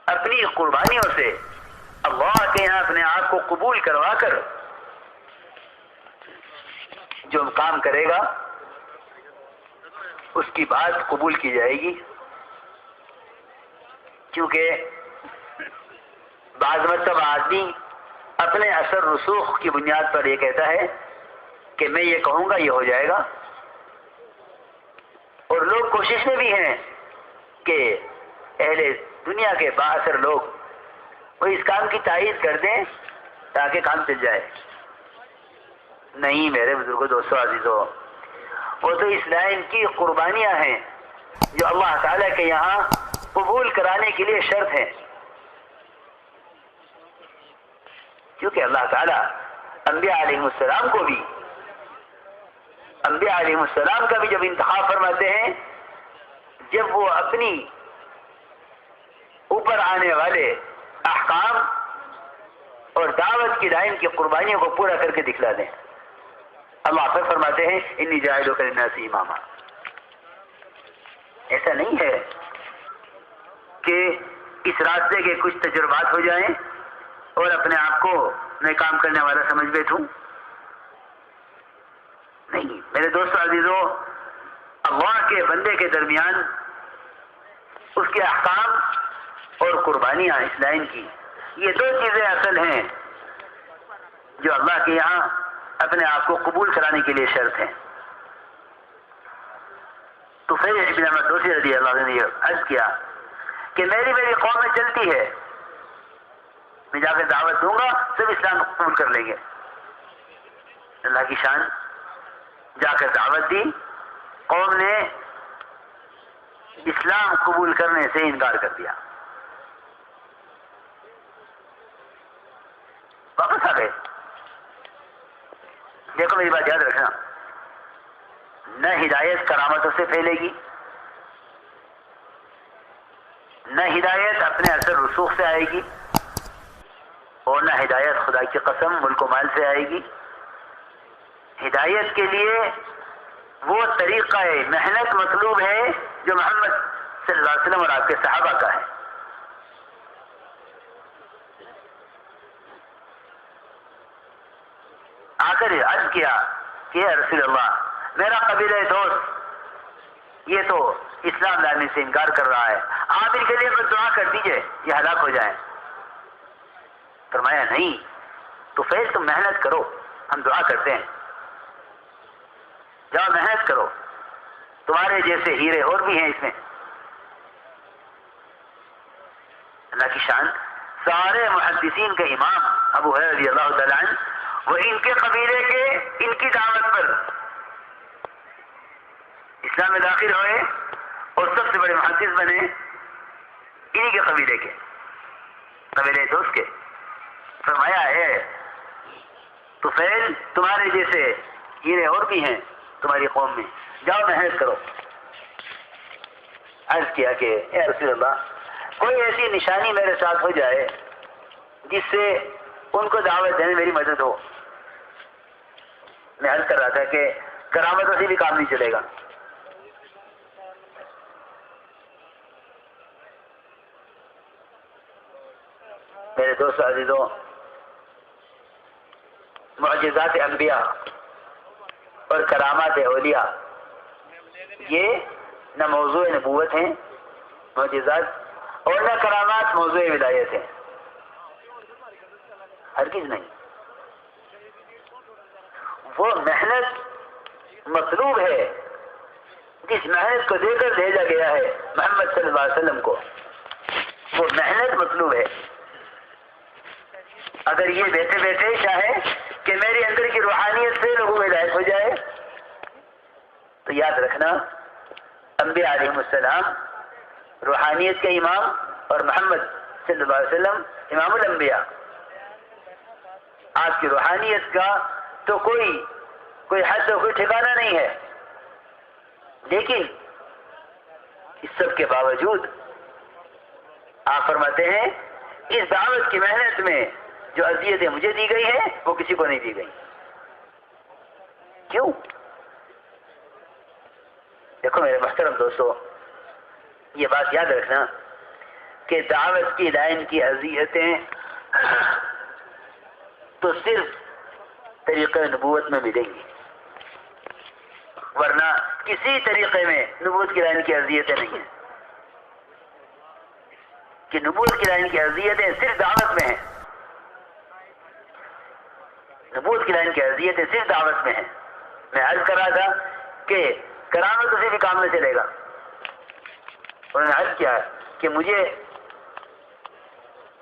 اپنی قربانیوں سے اللہ کے یہاں اپنے آپ کو قبول کروا کر جو کام کرے گا اس کی بات قبول کی جائے گی، کیونکہ بعض مرتبہ آدمی اپنے اثر رسوخ کی بنیاد پر یہ کہتا ہے کہ میں یہ کہوں گا یہ ہو جائے گا، اور لوگ کوشش میں بھی ہیں کہ اہل دنیا کے با اثر لوگ وہ اس کام کی تائید کر دیں تاکہ کام چل جائے۔ نہیں میرے بزرگوں، دوستوں، عزیزوں، وہ تو اس لائن کی قربانیاں ہیں جو اللہ تعالیٰ کے یہاں قبول کرانے کے لیے شرط ہے، کیونکہ اللہ تعالیٰ انبیاء علیہ السلام کو بھی، انبیاء علیہ السلام کا بھی جب انتخاب فرماتے ہیں، جب وہ اپنی اوپر آنے والے احکام اور دعوت کی لائن کی قربانیوں کو پورا کر کے دکھلا دیں۔ اللہ پھر فرماتے ہیں انی جاعلک للناس اماما۔ ایسا نہیں ہے کہ اس راستے کے کچھ تجربات ہو جائیں اور اپنے آپ کو میں کام کرنے والا سمجھ بیٹھوں۔ نہیں میرے دوستو عزیزوں، اللہ کے بندے کے درمیان اس کے احکام اور قربانیاں اس لائن کی، یہ دو چیزیں اصل ہیں جو اللہ کے یہاں اپنے آپ کو قبول کرانے کے لیے شرط ہیں۔ تو پھر ابن احمد دوسی رضی اللہ عنہ نے یہ عرض کیا کہ میری قوم میں چلتی ہے، میں جا کر دعوت دوں گا سب اسلام قبول کر لیں گے۔ اللہ کی شان، جا کر دعوت دی، قوم نے اسلام قبول کرنے سے انکار کر دیا، واپس آ گئے۔ دیکھو میری بات یاد رکھنا، نہ ہدایت کرامتوں سے پھیلے گی، نہ ہدایت اپنے اثر رسوخ سے آئے گی، اور نہ ہدایت خدا کی قسم ملک و مال سے آئے گی۔ ہدایت کے لیے وہ طریقہ محنت مطلوب ہے جو محمد صلی اللہ علیہ وسلم اور آپ کے صحابہ کا ہے۔ آ کر عرض کیا کہ اے رسول اللہ، میرا قبیلہ دوست یہ تو اسلام لانے سے انکار کر رہا ہے، آپ ان کے لیے بس دعا کر دیجئے یہ ہلاک ہو جائیں۔ فرمایا نہیں، تو پھر تم محنت کرو، ہم دعا کرتے ہیں، جاؤ محنت کرو، تمہارے جیسے ہیرے اور بھی ہیں اس میں۔ اللہ کی شان، سارے محدثین کے امام ابو ہریرہ رضی اللہ تعالیٰ عنہ، وہ ان کے قبیلے کے ان کی دعوت پر اسلام میں داخل ہوئے اور سب سے بڑے محدث بنے انہی کے قبیلے کے، قبیلے دوست کے۔ فرمایا ہے تو پھر تمہارے جیسے ہیرے اور بھی ہیں تمہاری قوم میں، جاؤ محنت کرو۔ عرض کیا کہ اے رسول اللہ، کوئی ایسی نشانی میرے ساتھ ہو جائے جس سے ان کو دعوت دینے میری مدد ہو۔ میں عرض کر رہا تھا کہ کرامتوں سے بھی کام نہیں چلے گا۔ میرے دوست عزیزوں، معجزات انبیاء اور کرامات اولیاء یہ نہ موضوع نبوت ہیں معجزات، اور نہ کرامات موضوع ولایت ہیں، ہرگز نہیں۔ وہ محنت مطلوب ہے جس محنت کو دے کر بھیجا گیا ہے محمد صلی اللہ علیہ وسلم کو، وہ محنت مطلوب ہے۔ اگر یہ بیٹھے بیٹھے چاہے کہ میرے اندر کی روحانیت سے لوگوں کو ہدایت ہو جائے، تو یاد رکھنا انبیاء علیہ السلام روحانیت کے امام اور محمد صلی اللہ علیہ وسلم امام الانبیاء۔ آپ کی روحانیت کا تو کوئی حد و کوئی ٹھکانہ نہیں ہے، لیکن اس سب کے باوجود آپ فرماتے ہیں اس دعوت کی محنت میں جو اذیتیں مجھے دی گئی ہیں وہ کسی کو نہیں دی گئی۔ کیوں؟ دیکھو میرے محترم دوستو، یہ بات یاد رکھنا کہ دعوت کی لائن کی اذیتیں تو صرف طریقہ نبوت میں ملیں گی، ورنہ کسی طریقے میں نبوت کی لائن کی اذیتیں نہیں ہیں، کہ نبوت کی لائن کی اذیتیں صرف دعوت میں ہیں، نبوت کی لائن کی اذیتیں صرف دعوت میں ہیں۔ میں عرض کر رہا تھا کہ کرامت کسی بھی کام میں چلے گا، انہوں نے عرض کیا کہ مجھے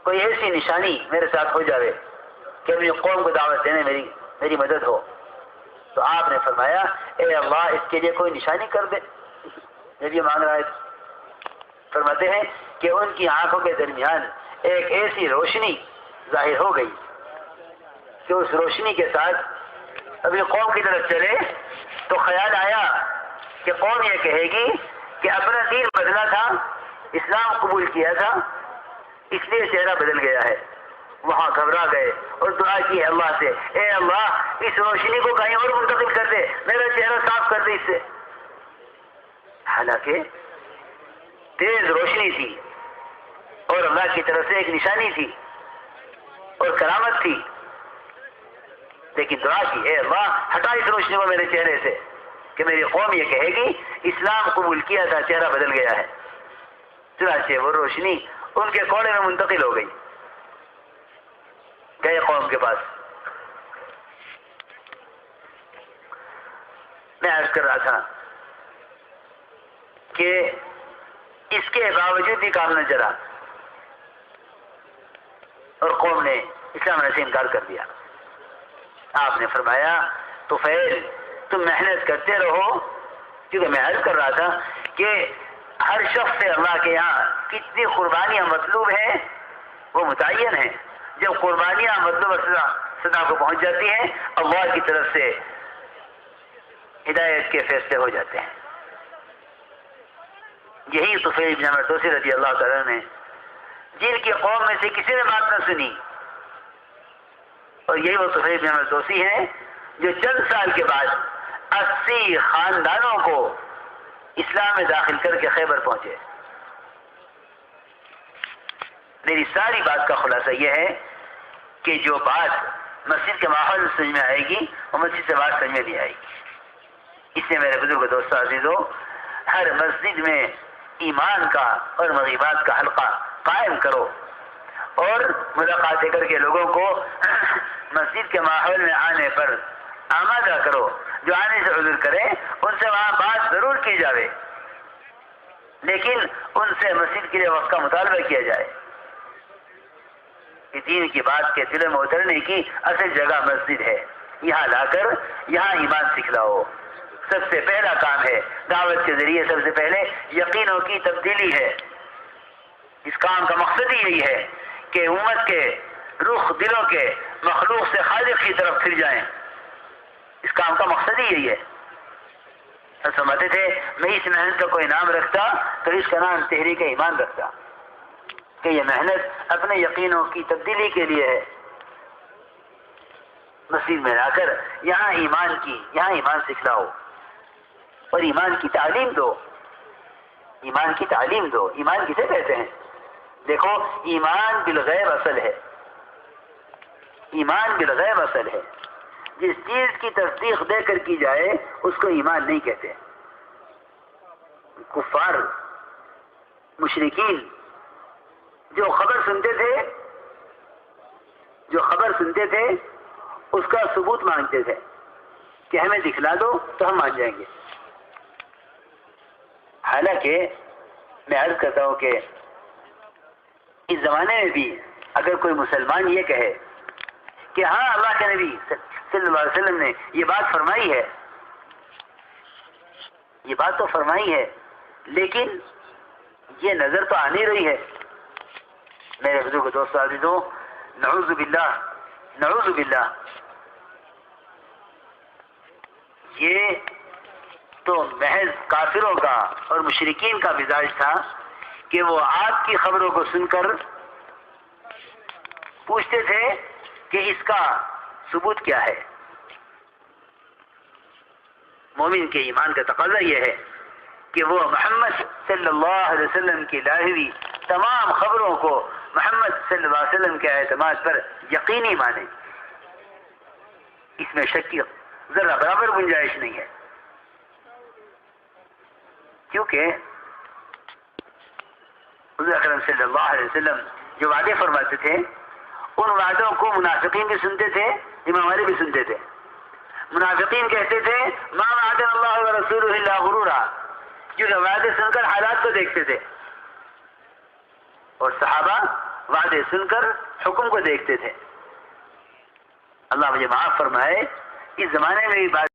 کوئی ایسی نشانی میرے ساتھ ہو جاوے کہ میری قوم کو دعوت دینے میری مدد ہو، تو آپ نے فرمایا اے اللہ اس کے لیے کوئی نشانی کر دے۔ جب یہ مانگ رہا ہے فرماتے ہیں کہ ان کی آنکھوں کے درمیان ایک ایسی روشنی ظاہر ہو گئی کہ اس روشنی کے ساتھ ابھی قوم کی طرف چلے تو خیال آیا کہ قوم یہ کہے گی کہ اپنا دین بدلا تھا، اسلام قبول کیا تھا، اس لیے چہرہ بدل گیا ہے۔ وہاں گھبرا گئے اور دعا کی اللہ سے، اے اللہ اس روشنی کو کہیں اور منتقل کر دے، میرا چہرہ صاف کر دے اس سے۔ حالانکہ تیز روشنی تھی اور اللہ کی طرف سے ایک نشانی تھی اور کرامت تھی، لیکن دعا کی اے اللہ ہٹا اس روشنی کو میرے چہرے سے کہ میری قوم یہ کہے گی اسلام قبول کیا تھا، چہرہ بدل گیا ہے۔ چنانچہ وہ روشنی ان کے کوڑے میں منتقل ہو گئی، گئے قوم کے پاس۔ میں عرض کر رہا تھا کہ اس کے باوجود بھی کام نہ چلا اور قوم نے اسلام سے انکار کر دیا۔ آپ نے فرمایا طفیل تم محنت کرتے رہو، کیونکہ میں عرض کر رہا تھا کہ ہر شخص سے اللہ کے یہاں کتنی قربانیاں مطلوب ہیں وہ متعین ہیں۔ جب قربانیاں مطلوب سطح کو پہنچ جاتی ہیں اللہ کی طرف سے ہدایت کے فیصلے ہو جاتے ہیں۔ یہی طفیل بن عمرو دوسی رضی اللہ تعالیٰ نے، جن کی قوم میں سے کسی نے بات نہ سنی، اور یہی وہ طفیل بن عمرو دوسی ہیں جو چند سال کے بعد 80 خاندانوں کو اسلام میں داخل کر کے خیبر پہنچے۔ میری ساری بات کا خلاصہ یہ ہے کہ جو بات مسجد کے ماحول میں سمجھ میں آئے گی وہ مسجد سے بات سمجھ میں نہیں آئے گی۔ اس لیے میرے بزرگ دوستو عزیزو، ہر مسجد میں ایمان کا اور مغیبات کا حلقہ قائم کرو اور ملاقاتیں کر کے لوگوں کو مسجد کے ماحول میں آنے پر آمادہ کرو۔ جو آنے سے عذر کریں ان سے وہاں بات ضرور کی جاوے، لیکن ان سے مسجد کے لیے وقت کا مطالبہ کیا جائے کہ دین کی بات کے دل میں اترنے کی اصل جگہ مسجد ہے، یہاں لا کر یہاں ایمان سکھلاؤ۔ سب سے پہلا کام ہے دعوت کے ذریعے، سب سے پہلے یقینوں کی تبدیلی ہے۔ اس کام کا مقصد ہی یہی ہے کہ امت کے رخ دلوں کے مخلوق سے خالق کی طرف پھر جائیں۔ اس کام کا مقصد ہی یہی ہے۔ سمجھتے تھے میں اس محنت کا کوئی نام رکھتا تو اس کا نام تحریک ایمان رکھتا، کہ یہ محنت اپنے یقینوں کی تبدیلی کے لیے ہے۔ مسجد میں لا کر یہاں ایمان سکھلاؤ اور ایمان کی تعلیم دو۔ ایمان کی تعلیم دو۔ ایمان کسے کہتے ہیں؟ دیکھو، ایمان بالغیب اصل ہے۔ ایمان بالغیب اصل ہے۔ جس چیز کی تصدیق دے کر کی جائے اس کو ایمان نہیں کہتے۔ کفار مشرکین جو خبر سنتے تھے اس کا ثبوت مانگتے تھے کہ ہمیں دکھلا دو تو ہم مان جائیں گے۔ حالانکہ میں عرض کرتا ہوں کہ اس زمانے میں بھی اگر کوئی مسلمان یہ کہے کہ ہاں اللہ کے نبی صلی اللہ علیہ وسلم نے یہ بات فرمائی ہے، یہ بات تو فرمائی ہے، لیکن یہ نظر تو آ نہیں رہی ہے، میرے بزرگ دوستو عزیزوں، نعوذ باللہ، یہ تو محض کافروں کا اور مشرکین کا مزاج تھا کہ وہ آپ کی خبروں کو سن کر پوچھتے تھے کہ اس کا ثبوت کیا ہے۔ مومن کے ایمان کا تقاضا یہ ہے کہ وہ محمد صلی اللہ علیہ وسلم کی لائی ہوئی تمام خبروں کو محمد صلی اللہ علیہ وسلم کے اعتماد پر یقینی مانیں، اس میں شک کی ذرا برابر گنجائش نہیں ہے، کیونکہ حضور اکرم صلی اللہ علیہ وسلم جو وعدے فرماتے تھے ان وعدوں کو منافقین بھی سنتے تھے، امام علی بھی سنتے تھے۔ منافقین کہتے تھے ما وعدنا اللہ ورسولہ الا غرورا، کیونکہ وعدے سن کر حالات کو دیکھتے تھے، اور صحابہ وعدے سن کر حکم کو دیکھتے تھے۔ اللہ مجھے معاف فرمائے، اس زمانے میں بھی بات